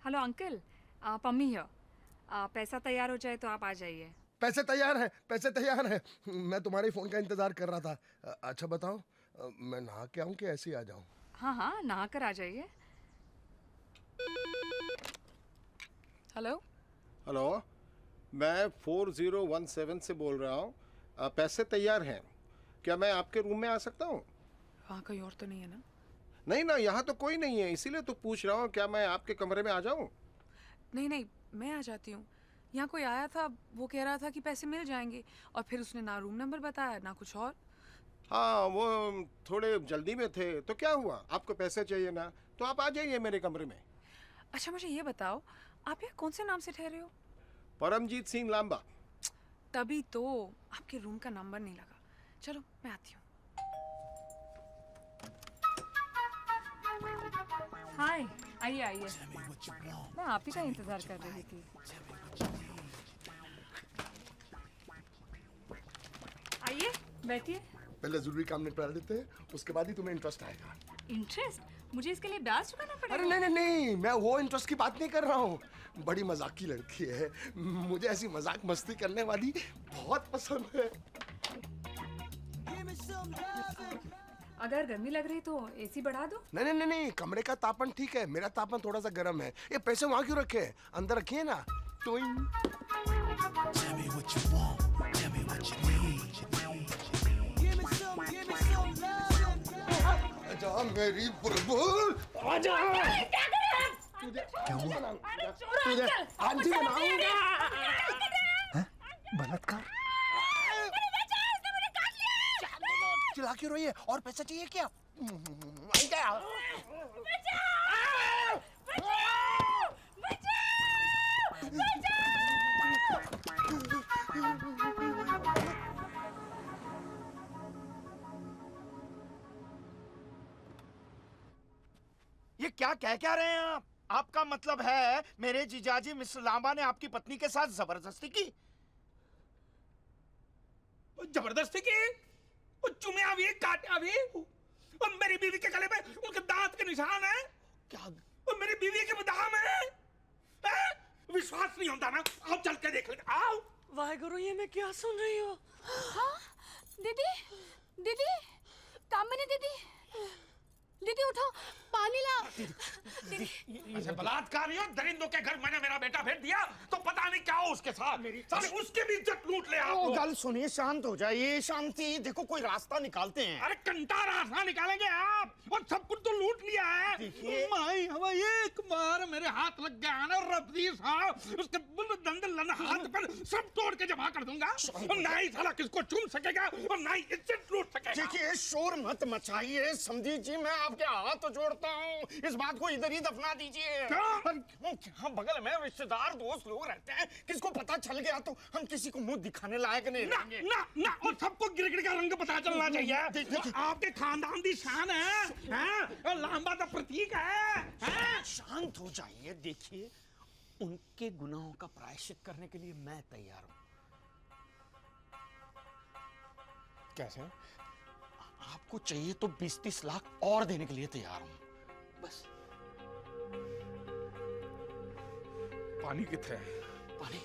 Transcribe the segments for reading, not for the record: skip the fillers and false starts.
Hello uncle, Pammi here. पैसा तैयार हो जाए तो आप आ जाइए। पैसे तैयार हैं, पैसे तैयार हैं। मैं तुम्हारे फोन का इंतजार कर रहा था। अच्छा बताओ, मैं नहा के आऊं कि ऐसे ही आ जाऊं? हाँ हाँ, नहा कर आ जाइए। हेलो। हेलो, मैं 4017 से बोल रहा हूँ। पैसे तैयार हैं। क्या मैं आपके रूम में आ सकता हूँ? वहाँ कोई और तो नहीं है ना? नहीं ना, यहाँ तो कोई नहीं है, इसीलिए तो पूछ रहा हूँ, क्या मैं आपके कमरे में आ जाऊँ? नहीं नहीं, मैं आ जाती हूँ। यहाँ कोई आया था, वो कह रहा था कि पैसे मिल जाएंगे, और फिर उसने ना रूम नंबर बताया ना कुछ और। हाँ, वो थोड़े जल्दी में थे, तो क्या हुआ? आपको पैसे चाहिए ना, तो आप आ जाइए मेरे कमरे में। अच्छा मुझे ये बताओ, आप यहाँ कौन से नाम से ठहरे हो? परमजीत सिंह लांबा। तभी तो आपके रूम का नंबर नहीं लगा। चलो मैं आती हूँ। हाय, आइए आइए। मैं आप ही का इंतजार कर रही थी। आइए बैठिए। पहले जरूरी काम निपटा लेते हैं, उसके बाद ही तुम्हें इंटरेस्ट आएगा। इंटरेस्ट? मुझे इसके लिए ब्याज चुकाना पड़ेगा? अरे नहीं नहीं नहीं, मैं वो इंटरेस्ट की बात नहीं कर रहा हूँ। बड़ी मजाक की लड़की है, मुझे ऐसी मजाक मस्ती करने वाली बहुत पसंद है। अगर गर्मी लग रही तो एसी बढ़ा दो। नहीं नहीं नहीं नहीं, कमरे का तापमान ठीक है, मेरा तापमान थोड़ा सा गर्म है। ये पैसे वहां क्यों रखे हैं? अंदर रखिए ना। टोइंग। आजा मेरी बुलबुल, आजा। क्या हुआ? तुझे आंटी बनाऊंगा। बलात्कार? चिल्ला क्यों रही है? और पैसा चाहिए क्या? ये क्या रहे हैं आप? आपका मतलब है मेरे जीजाजी मिस्टर लांबा ने आपकी पत्नी के साथ जबरदस्ती की? जबरदस्ती की? वो चुम्या भी, काटा भी, और मेरी बीवी के गले में उनके दांत के निशान है। क्या? और मेरी बीवी के दाम है? विश्वास नहीं होता ना? आओ चल के देख लेते। आओ। वाहेगुरु, ये मैं क्या सुन रही हूँ? हाँ दीदी, दीदी, कामिनी दीदी, दीदी उठो, पानी ला। ऐसे बलात्कारियों दरिंदों के घर मैंने मेरा बेटा भेज दिया तो पता नहीं क्या हो उसके साथ। साले उसके भी इज्जत लूट ले आप लोग। गल सुनिए, शांत हो जाइए। शांति, देखो कोई रास्ता निकालते हैं। अरे कंटा रास्ता निकालेंगे आप, और सब कुछ तो लूट लिया है। देखिए। माई हवा एक बार मेरे हाथ लग गया ना रब्बी साहब, उसके दंड लना हाथ पर सब तोड़ के जमा कर दूंगा। और ना ही साला किसको चूम सकेगा और ना ही इज्जत लूट सकेगा। देखिए, शोर मत मचाइए। समझी जी, मैं आपके हाथ जोड़ता हूँ, इस बात को इधर ही दफना दीजिए। क्या बगल में रिश्तेदार दोस्त लोग रहते हैं, किसको पता चल गया तो हम किसी को मुंह दिखाने लायक नहीं रहेंगे। ना ना, और सबको गिरगिट का रंग पता चलना चाहिए। आपके खानदान की शान है, और लांबा तो प्रतीक है। शांत हो जाइए। देखिए, उनके गुनाहों का प्रायश्चित करने के लिए मैं तैयार हूं। कैसे? आपको चाहिए तो 20-30 लाख और देने के लिए तैयार हूं, बस। पानी कितने है? पानी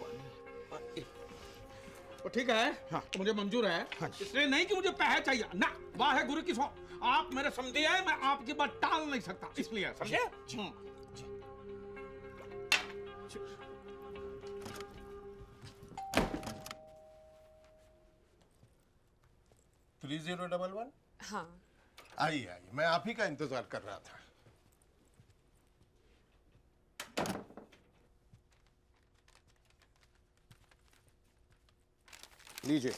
पानी तो ठीक है, हाँ। तो मुझे मंजूर है। हाँ। इसलिए नहीं कि मुझे पैसे चाहिए ना, वाह है गुरु की सौ। आप मेरे समझे हैं, मैं आपकी बात टाल नहीं सकता, इसलिए समझे? जी। 3011। हाँ। आइए आइए, मैं आप ही का इंतजार कर रहा था। लीजिए।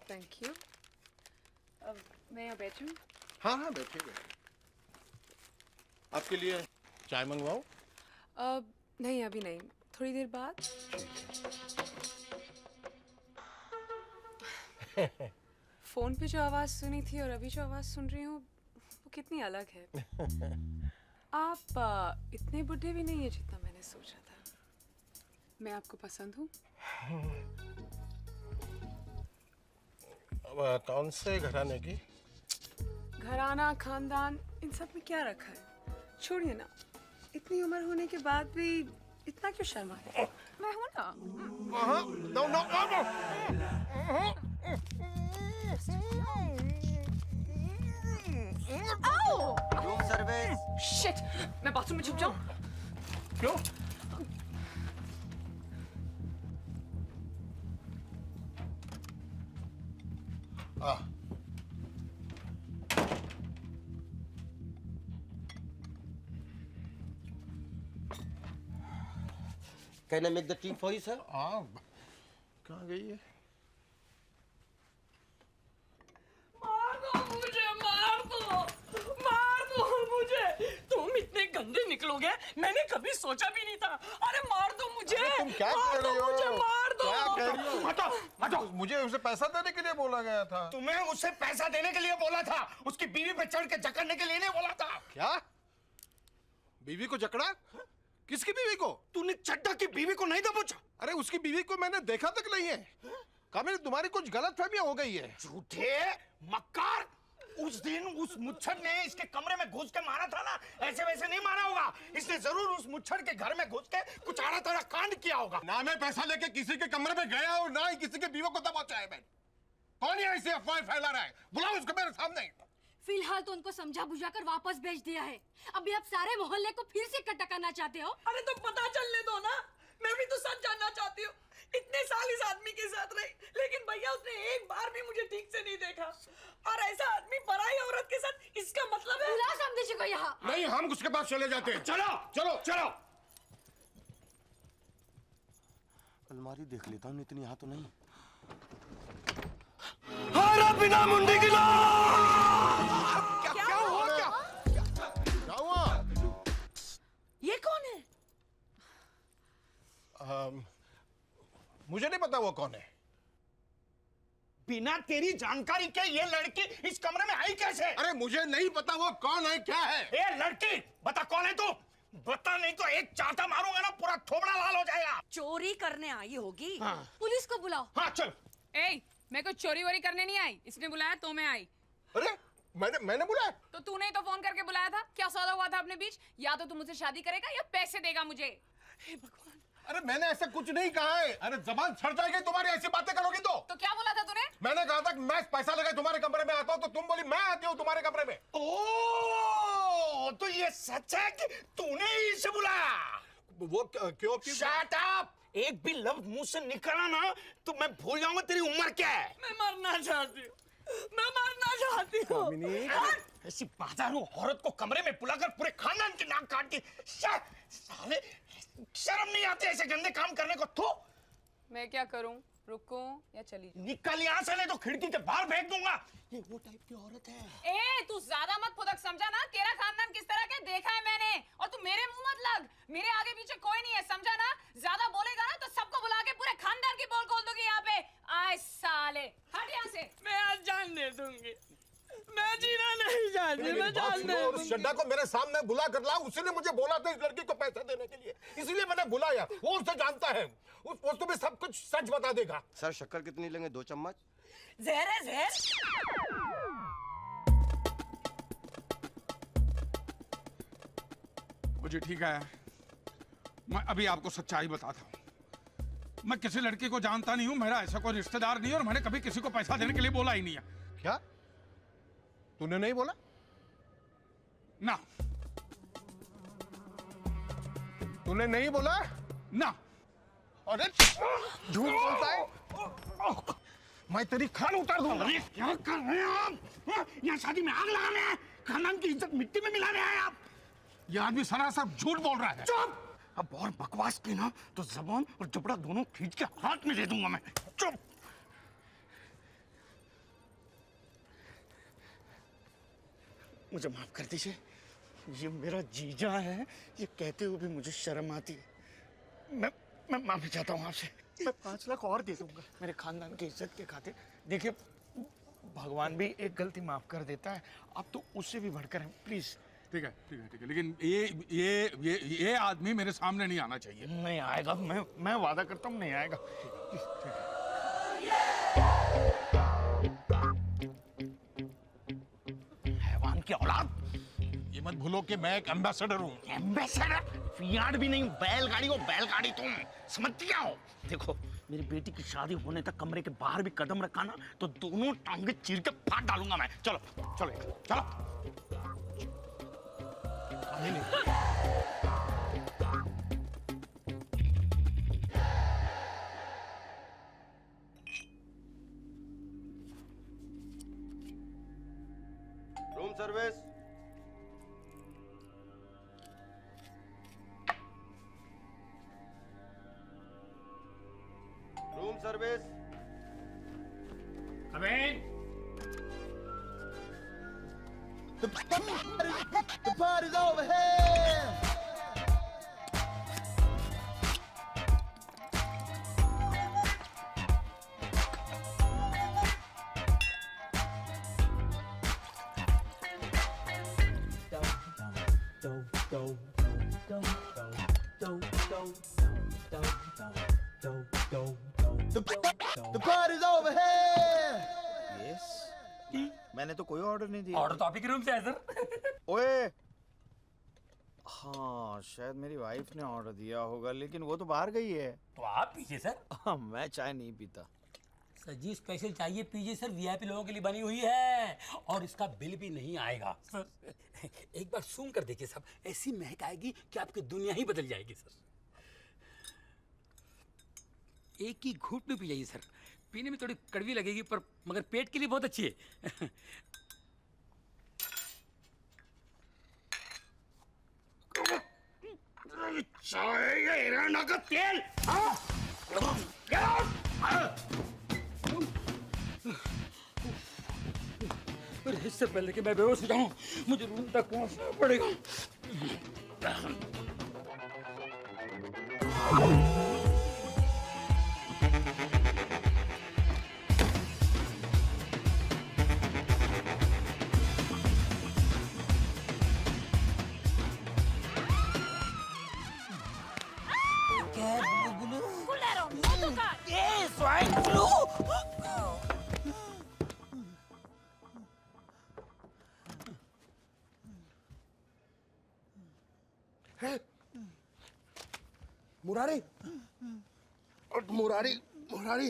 Thank you. अब मैं यहाँ बैठूँ? हाँ हाँ, बैठिए बैठिए। आपके लिए चाय मंगवाऊं? अब नहीं, अभी नहीं, थोड़ी देर बाद। फोन पे जो आवाज सुनी थी और अभी जो आवाज सुन रही हूँ वो कितनी अलग है। आप इतने बुढ़े भी नहीं है जितना मैंने सोचा था। मैं आपको पसंद हूँ? कौन से घराने की? घराना खानदान इन सब में क्या रखा है? छोड़िए ना, इतनी उम्र होने के बाद भी इतना क्यों शर्माते हैं? मैं हूं ना। No no no room service. Shit, मैं बाथरूम में छुप जाऊं? क्यों? Can I make the tea for you, sir? कहाँ गई है? मार दो मुझे। तुम इतने गंदे निकलोगे मैंने कभी सोचा भी नहीं था। अरे मार दो मुझे। तुम क्या मार कह दो रही हो? मुझे, मार दो। क्या कह रही हो? हटो हटो। मुझे उसे पैसा देने के लिए बोला गया था। तुम्हें उसे पैसा देने के लिए बोला था, उसकी बीवी पे चढ़ के जकड़ने के लिए नहीं बोला था। क्या? बीवी को जकड़ा? किसकी बीवी को? तूने चड्डा की बीवी को नहीं दबोचा? अरे उसकी बीवी को मैंने देखा तक नहीं है। कामिनी, तुम्हारी कुछ गलतफहमियां हो गई है। झूठे मक्कार। उस दिन उस मुच्छर ने इसके कमरे में घुस के मारा था ना, ऐसे वैसे नहीं मारा होगा। इसने जरूर उस मुच्छर के घर में घुस के कुछ आड़ा तड़ा कांड किया होगा। ना मैं पैसा लेके किसी के कमरे में गया और ना ही किसी के बीवी को दबोचा है। मैं कौन है ऐसे अफवाह फैला रहा है? बुलाओ उसको मेरे सामने। फिलहाल तो उनको समझा बुझा कर वापस भेज दिया है। अभी आप सारे मोहल्ले को फिर से इकट्ठा करना चाहते हो? अरे तो पता चलने दो ना, मैं भी तो सच जानना चाहती हूँ। इतने साल इस आदमी के साथ रही, लेकिन भैया उसने एक बार भी मुझे ठीक से नहीं देखा। और ऐसा आदमी पराई औरत के साथ, इसका मतलब है? बुला समझे जी को यहाँ। नहीं, हम उसके पास चले जाते हैं। चलो चलो चलो। अलमारी देख लेता हूँ, इतनी यहाँ तो नहीं। बिना मुंडी की क्या हुआ? ये कौन है? मुझे नहीं पता वो कौन है। बिना तेरी जानकारी के ये लड़की इस कमरे में आई कैसे? अरे मुझे नहीं पता वो कौन है, क्या है। ए लड़की, बता कौन है तू? बता, नहीं तो एक चाटा मारूंगा ना, पूरा थोबड़ा लाल हो जाएगा। चोरी करने आई होगी। हाँ पुलिस को बुलाओ। हाँ चल। ए, मैं कोई चोरी वोरी करने नहीं आई। इसने बुलाया तो मैं आई। अरे मैंने बुलाया? तो तूने ही तो फोन करके बुलाया था। क्या सौदा हुआ था अपने बीच? या तो तू मुझसे शादी करेगा या पैसे देगा मुझे। हे भगवान। अरे मैंने ऐसा कुछ नहीं कहा है। अरे जबान छड़ जाएगी तुम्हारी, ऐसी बातें करोगी तो क्या बोला था तूने? मैंने कहा था कि मैं पैसा लेकर तुम्हारे कमरे में आता हूँ, तो तुम बोली मैं आती हूँ तुम्हारे कमरे में। ओ, तो ये सच है कि तूने ही इसे बुलाया? वो क्यों? Shut up. एक भी लफ्ज मुंह से निकला ना तो मैं भूल जाऊंगा तेरी उम्र क्या है। मैं मरना चाहती हूँ, मैं मरना चाहती हूँ। ऐसी बाजारू औरत को कमरे में बुलाकर पूरे खानदान की नाक काट दी। साले, शर्म नहीं आती ऐसे गंदे काम करने को? तो मैं क्या करूं? रुकूं या चली जाऊं? निकल यहाँ से, नहीं तो खिड़की के बाहर फेंक दूंगा। ये वो टाइप की औरत है। ए, तू ज्यादा मत फुदक, समझा ना? तेरा खानदान किस तरह का देखा है मैंने। और तू मेरे मुंह मत लग। मेरे आगे पीछे कोई नहीं है, समझा ना? ज्यादा बोलेगा ना तो सबको बुला के पूरे खानदान की पोल खोल दूंगी यहाँ पे। आए साले, हट यहाँ से। मैं आज जान दे दूंगी। मैं जीना नहीं चाहती, मैं जान दे दूंगी। शड्डा को मेरे सामने बुला कर लाओ। उसने मुझे बोला था इस लड़की को पैसा देने के लिए, इसलिए मैंने बुलाया। वो उसे जानता है, वो तुम्हें सब कुछ सच बता देगा। सर शक्कर कितनी लेंगे? 2 चम्मच। जहर है जहर। मुझे ठीक है, मैं अभी आपको सच्चाई बताता हूँ। मैं किसी लड़की को जानता नहीं हूँ, मेरा ऐसा कोई रिश्तेदार नहीं है, और मैंने कभी किसी को पैसा देने के लिए बोला ही नहीं है। क्या तूने नहीं बोला? ना। तूने नहीं बोला? ना। अरे झूठ बोलता है। मैं तेरी खान उतार दूंगा। अरे क्या कर रहे हैं आप? यहाँ शादी में आग लगाने हैं, खानदान की इज्जत मिट्टी में मिला रहे हैं आप। ये आदमी सरासर झूठ बोल रहा है। चुप। अब और बकवास की ना तो जबान और जबड़ा दोनों खींच के हाथ में दे दूंगा मैं। चुप। मुझे माफ कर दीजिए, ये मेरा जीजा है। ये कहते हुए भी मुझे शर्म आती है। मैं माफी चाहता हूँ आपसे। मैं 5 लाख और दे दूंगा मेरे खानदान की इज्जत के खातिर। देखिए, भगवान भी एक गलती माफ कर देता है, आप तो उससे भी बढ़कर हैं। प्लीज। ठीक है, ठीक है, ठीक है, लेकिन ये आदमी मेरे सामने नहीं आना चाहिए। नहीं आएगा, मैं वादा करता हूँ नहीं आएगा। मत भूलो कि मैं एक एम्बेसडर हूँ। एम्बेसडर? फियाट भी नहीं, बैलगाड़ी को बैलगाड़ी तुम समझती हो? देखो मेरी बेटी की शादी होने तक कमरे के बाहर भी कदम रखा ना तो दोनों टांगे चीर के फाड़ डालूंगा मैं। चलो चलो चलो। Room service. Room service. The party's over here. The party's over here. Yes, मैंने तो कोई ऑर्डर नहीं दिया। ऑर्डर तो आप ही के रूम से है सर। ओए, हाँ शायद मेरी वाइफ ने ऑर्डर दिया होगा, लेकिन वो तो बाहर गई है। तो आप पीजिए सर। हाँ, मैं चाय नहीं पीता। सर जी स्पेशल चाहिए पीजिए सर, वीआईपी लोगों के लिए बनी हुई है और इसका बिल भी नहीं आएगा सर। एक बार सूंघ कर देखिए साहब, ऐसी महक आएगी कि आपकी दुनिया ही बदल जाएगी सर। एक ही घूंट में पी जाइए सर, पीने में थोड़ी कड़वी लगेगी पर मगर पेट के लिए बहुत अच्छी है। चाय या हिराना का तेल। अरे इससे पहले कि मैं बेहोश हो जाऊं मुझे रूम तक पहुंचना पड़ेगा। मुरारी, मुरारी, मुरारी,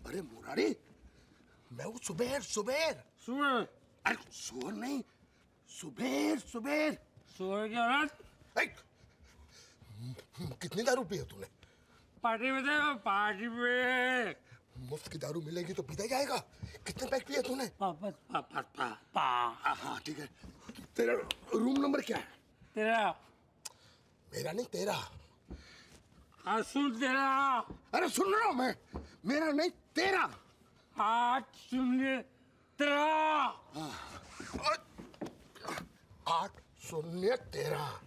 अरे मुरारी, मैं हूँ सुबेर, सुबेर। सुबह? अरे सुअर नहीं, सुबेर, सुबेर। सुबह क्या रात? कितनी दारू पी है तूने? पार्टी में थे, पार्टी में। मुफ्त की दारू मिलेगी तो पीता जाएगा। कितने पैक पिए तूने? हाँ ठीक है। तेरा रूम नंबर क्या है? तेरा। मेरा नहीं तेरा। हाँ सुन तेरा। अरे सुन रहा हूँ मैं, मेरा नहीं तेरा। 8-0-13। 8-0-13।